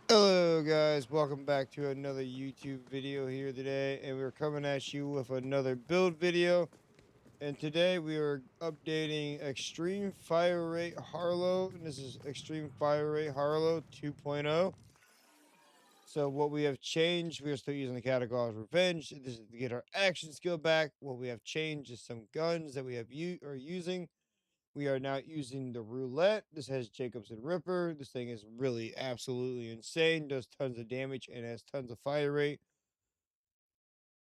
Hello guys, welcome back to another YouTube video here today, and we're coming at you with another build video. And today we are updating Extreme Fire Rate Harlowe, and this is Extreme Fire Rate Harlowe 2.0. So what we have changed, we are still using the category of Revenge. This is to get our action skill back. What we have changed is some guns that we are using. We are now using the roulette. This has Jacobs and Ripper. This thing is really absolutely insane. Does tons of damage and has tons of fire rate.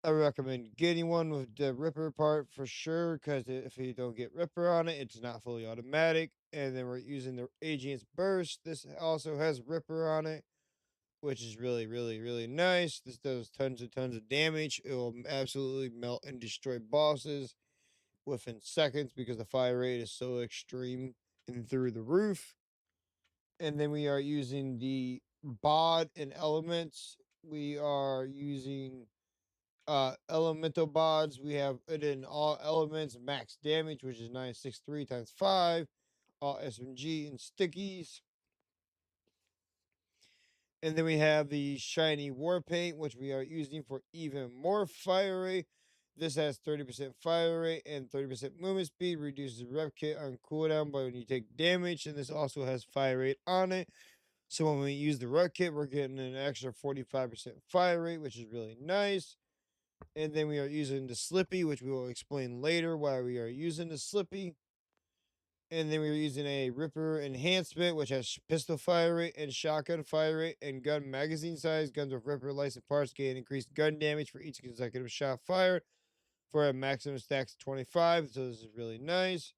I recommend getting one with the Ripper part for sure, because if you don't get Ripper on it, it's not fully automatic. And then we're using the Agent's Burst. This also has Ripper on it, which is really nice. This does tons of damage. It will absolutely melt and destroy bosses within seconds because the fire rate is so extreme and through the roof. And then we are using the bod and elements. We are using elemental bods. We have it in all elements, max damage, which is 963 times 5, all SMG and stickies. And then we have the shiny war paint, which we are using for even more fire rate. This has 30% fire rate and 30% movement speed, reduces rep kit on cooldown by when you take damage, and this also has fire rate on it. So when we use the rep kit, we're getting an extra 45% fire rate, which is really nice. And then we are using the Slippy, which we will explain later why we are using the Slippy. And then we were using a Ripper enhancement, which has pistol fire rate and shotgun fire rate and gun magazine size. Guns with Ripper licensed parts gain increased gun damage for each consecutive shot fired for a maximum stacks of 25. So this is really nice.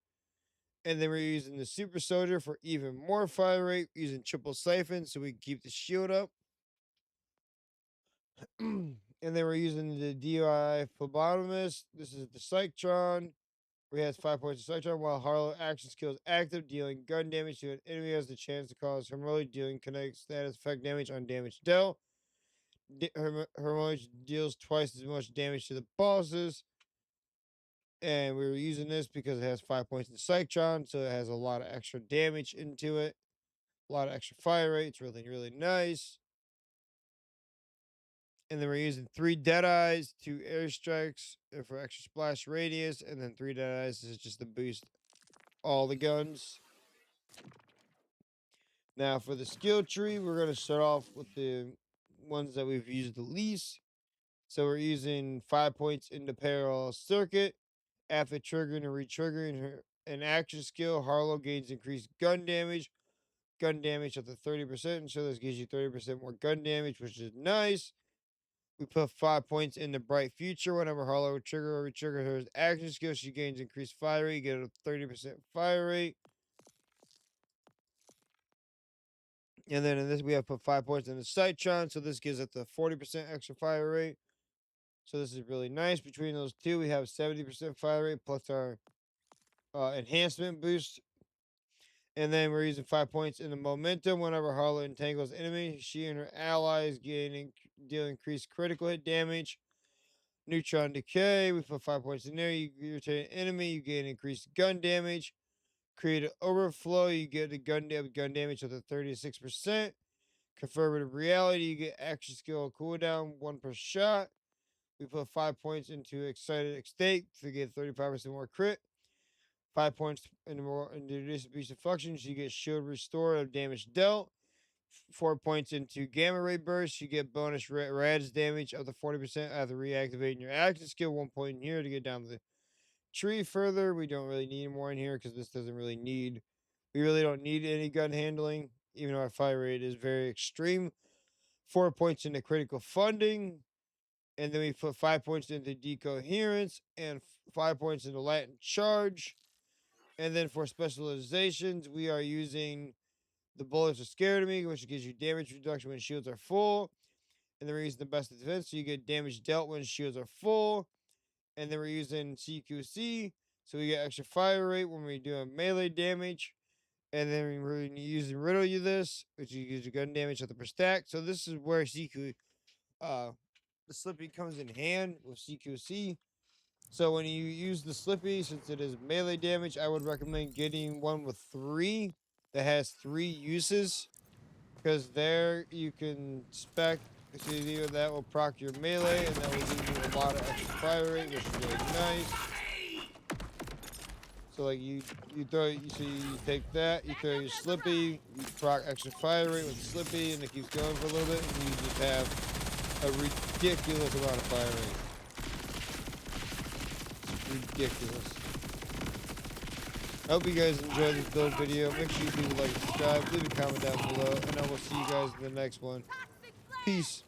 And then we're using the Super Soldier for even more fire rate, using triple siphon so we can keep the shield up. And then we're using the DOI Phlebotomist. This is the Cyctron. Where he has 5 points of Cyctron while Harlowe action skill is active, dealing gun damage to an enemy has the chance to cause Hermione dealing kinetic status effect damage on damage dealt. Hermione deals twice as much damage to the bosses. And we were using this because it has 5 points in Cyctron, so it has a lot of extra damage into it. A lot of extra fire rate. It's really nice. And then we're using 3 Deadeyes, 2 Airstrikes for extra splash radius, and then 3 Deadeyes is just to boost all the guns. Now for the skill tree, we're going to start off with the ones that we've used the least. So we're using 5 points in the parallel circuit. After triggering and re-triggering an action skill, Harlowe gains increased gun damage. Gun damage up to 30%, so this gives you 30% more gun damage, which is nice. We put 5 points in the Bright Future. Whenever Harlowe trigger or re-trigger her action skill, she gains increased fire rate. You get a 30% fire rate. And then in this, we have put 5 points in the Citron, so this gives it the 40% extra fire rate. So this is really nice. Between those two, we have 70% fire rate plus our enhancement boost. And then we're using 5 points in the Momentum. Whenever Harlowe entangles enemy, she and her allies deal increased critical hit damage. Neutron Decay, we put 5 points in there. You irritate an enemy, you gain increased gun damage. Creative Overflow, you get a gun damage up to 36%. Confirmative Reality, you get action skill cooldown 1 per shot. We put 5 points into Excited Estate to get 35% more crit. 5 points into Distribution Functions, you get Shield Restore of damage dealt. 4 points into Gamma Ray Burst, you get bonus Rads damage up to 40% after reactivating your action skill. 1 point in here to get down the tree further. We don't really need more in here because this doesn't really need. We really don't need any gun handling, even though our fire rate is very extreme. 4 points into critical funding, and then we put 5 points into decoherence and 5 points into Latin charge. And then for specializations, we are using the bullets are scared of me, which gives you damage reduction when shields are full. And then we're using the best of defense, so you get damage dealt when shields are full. And then we're using CQC, so we get extra fire rate when we do melee damage. And then we're using riddle you this, which gives you gun damage at the per stack. So this is where the Slippy comes in hand with CQC. So when you use the Slippy, since it is melee damage, I would recommend getting one with 3 that has 3 uses. Because there you can spec, so either that will proc your melee, and that will give you a lot of extra fire rate, which is really nice. So like so you take that, you throw your Slippy, you proc extra fire rate with Slippy, and it keeps going for a little bit, and you just have a ridiculous amount of fire rate. It's ridiculous. I hope you guys enjoyed this build video. Make sure you do like and subscribe, leave a comment down below, and I will see you guys in the next one. Peace.